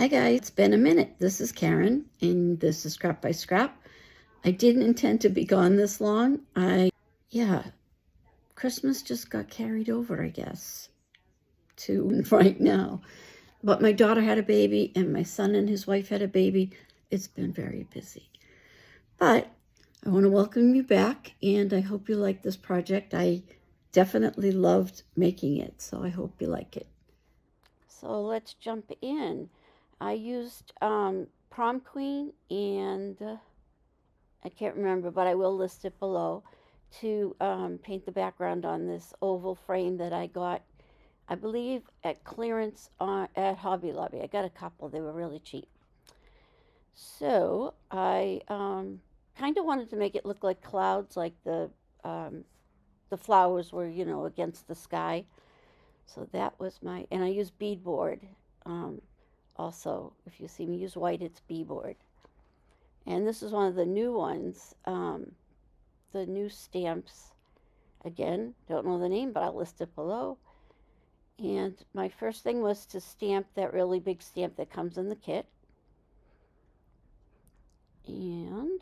Hi guys, it's been a minute. This is Karen, and this is Scrap by Scrap. I didn't intend to be gone this long. Yeah, Christmas just got carried over, I guess, to right now. But my daughter had a baby, and my son and his wife had a baby. It's been very busy. But I want to welcome you back, and I hope you like this project. I definitely loved making it, so I hope you like it. So let's jump in. I used Prom Queen and I can't remember, but I will list it below to paint the background on this oval frame that I got, I believe, at clearance at Hobby Lobby. I got a couple, they were really cheap. So I kind of wanted to make it look like clouds, like the flowers were, against the sky. So that was and I used beadboard. Also, if you see me use white, it's beadboard. And this is one of the new ones, the new stamps. Again, don't know the name, but I'll list it below. And my first thing was to stamp that really big stamp that comes in the kit. And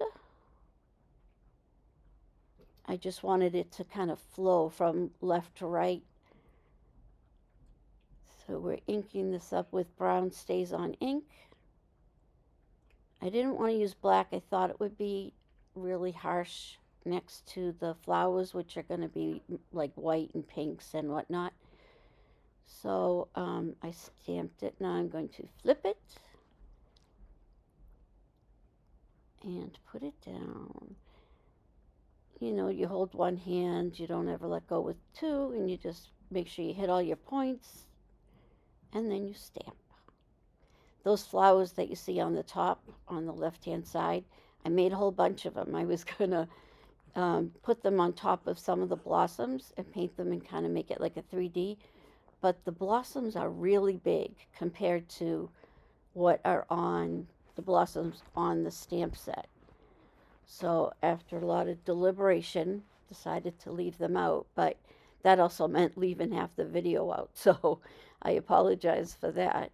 I just wanted it to kind of flow from left to right. So we're inking this up with brown StazOn ink. I didn't want to use black. I thought it would be really harsh next to the flowers, which are going to be like white and pinks and whatnot. So I stamped it. Now I'm going to flip it and put it down. You hold one hand, you don't ever let go with two, and you just make sure you hit all your points, and then you stamp. Those flowers that you see on the top, on the left-hand side, I made a whole bunch of them. I was going to put them on top of some of the blossoms and paint them and kind of make it like a 3D. But the blossoms are really big compared to what are on the blossoms on the stamp set. So after a lot of deliberation, decided to leave them out. But that also meant leaving half the video out. So I apologize for that.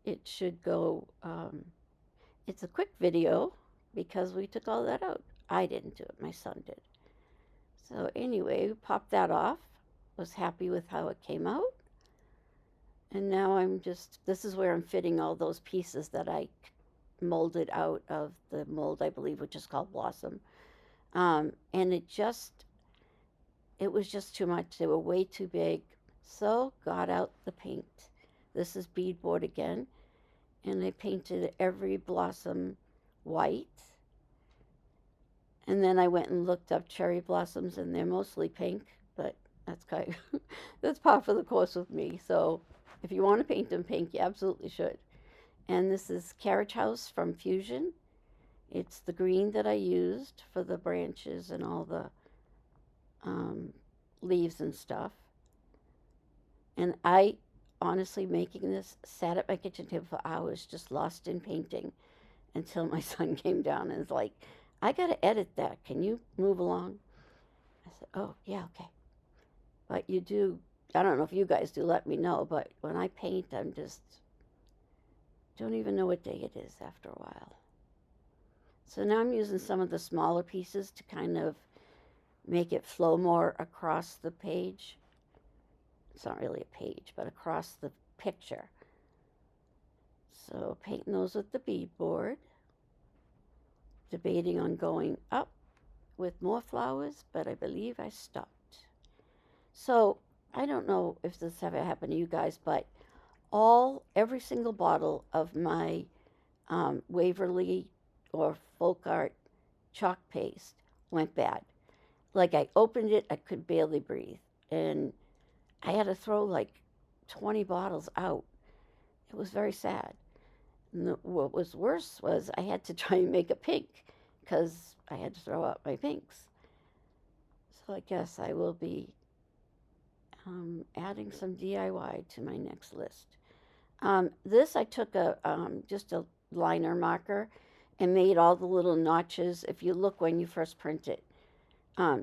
It should go, it's a quick video because we took all that out. I didn't do it, my son did. So anyway, we popped that off. Was happy with how it came out. And now this is where I'm fitting all those pieces that I molded out of the mold, I believe, which is called Blossom. And it was just too much. They were way too big. So got out the paint. This is beadboard again. And I painted every blossom white. And then I went and looked up cherry blossoms, and they're mostly pink, but that's par for the course with me. So if you want to paint them pink, you absolutely should. And this is Carriage House from Fusion. It's the green that I used for the branches and all the leaves and stuff. And I honestly, making this, sat at my kitchen table for hours, just lost in painting, until my son came down and was like, I got to edit that. Can you move along? I said, oh, yeah, okay. But you do, I don't know if you guys do, let me know, but when I paint, I'm just, don't even know what day it is after a while. So now I'm using some of the smaller pieces to kind of make it flow more across the page. It's not really a page, but across the picture. So painting those with the beadboard. Debating on going up with more flowers, but I believe I stopped. So I don't know if this ever happened to you guys, but every single bottle of my Waverly or Folk Art chalk paste went bad. Like I opened it, I could barely breathe, and I had to throw like 20 bottles out. It was very sad. And what was worse was I had to try and make a pink because I had to throw out my pinks. So I guess I will be adding some DIY to my next list. This I took just a liner marker and made all the little notches. If you look when you first print it,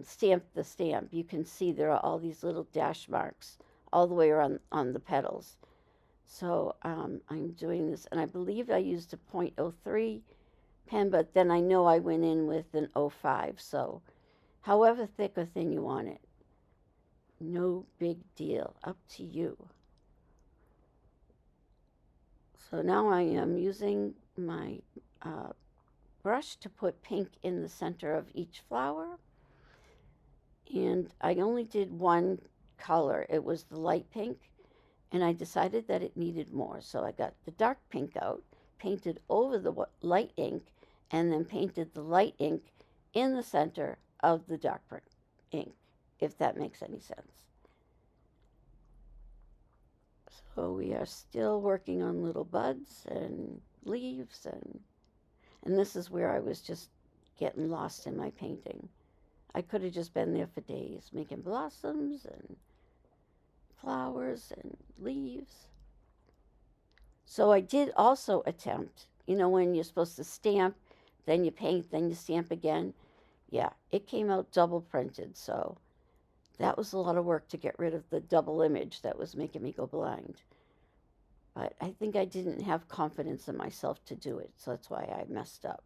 stamp the stamp, you can see there are all these little dash marks all the way around on the petals. So I'm doing this, and I believe I used a .03 pen, but then I know I went in with an .05. So however thick or thin you want it, no big deal, up to you. So now I am using my brush to put pink in the center of each flower. And I only did one color. It was the light pink, and I decided that it needed more. So I got the dark pink out, painted over the light ink, and then painted the light ink in the center of the dark ink, if that makes any sense. So we are still working on little buds and leaves, and this is where I was just getting lost in my painting. I could have just been there for days making blossoms and flowers and leaves. So I did also attempt, when you're supposed to stamp, then you paint, then you stamp again. Yeah, it came out double printed, so that was a lot of work to get rid of the double image that was making me go blind. But I think I didn't have confidence in myself to do it, so that's why I messed up.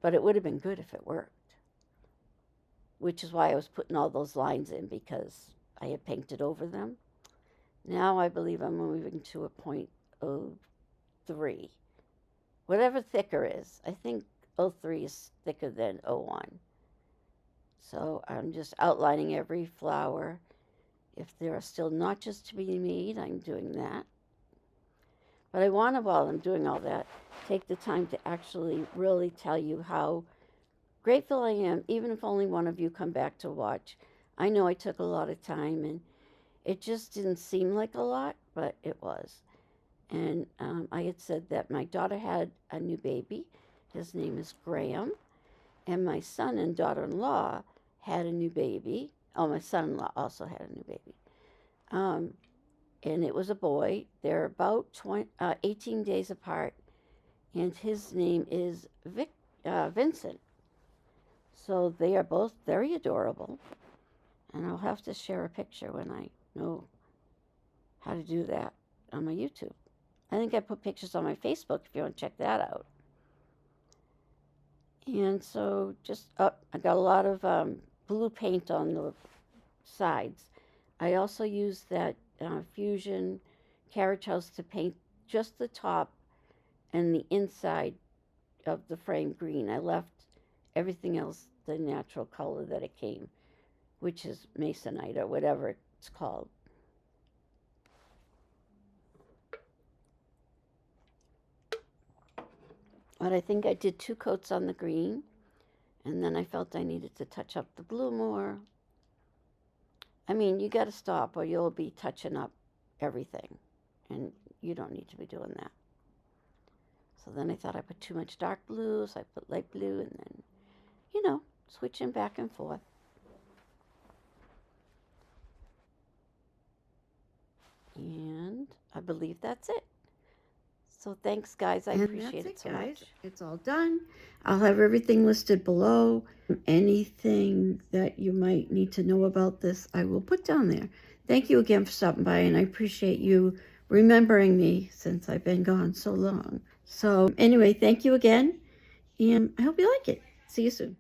But it would have been good if it worked, which is why I was putting all those lines in, because I had painted over them. Now I believe I'm moving to a .03. Whatever thicker is. I think .03 is thicker than .01. So I'm just outlining every flower. If there are still notches to be made, I'm doing that. But I want to, while I'm doing all that, take the time to actually really tell you how grateful I am, even if only one of you come back to watch. I know I took a lot of time, and it just didn't seem like a lot, but it was. And I had said that my daughter had a new baby. His name is Graham. And my son and daughter-in-law had a new baby. Oh, my son-in-law also had a new baby. And it was a boy. They're about 18 days apart. And his name is Vincent. So they are both very adorable. And I'll have to share a picture when I know how to do that on my YouTube. I think I put pictures on my Facebook if you want to check that out. And so just I got a lot of blue paint on the sides. I also used that Fusion Carriage House to paint just the top and the inside of the frame green. I left everything else the natural color that it came, which is masonite or whatever it's called. But I think I did 2 coats on the green, and then I felt I needed to touch up the blue more. I mean, you got to stop or you'll be touching up everything, and you don't need to be doing that. So then I thought I put too much dark blue, so I put light blue, and then, switching back and forth. And I believe that's it. So thanks, guys. I appreciate it so much. It's all done. I'll have everything listed below. Anything that you might need to know about this, I will put down there. Thank you again for stopping by, and I appreciate you remembering me since I've been gone so long. So anyway, thank you again, and I hope you like it. See you soon.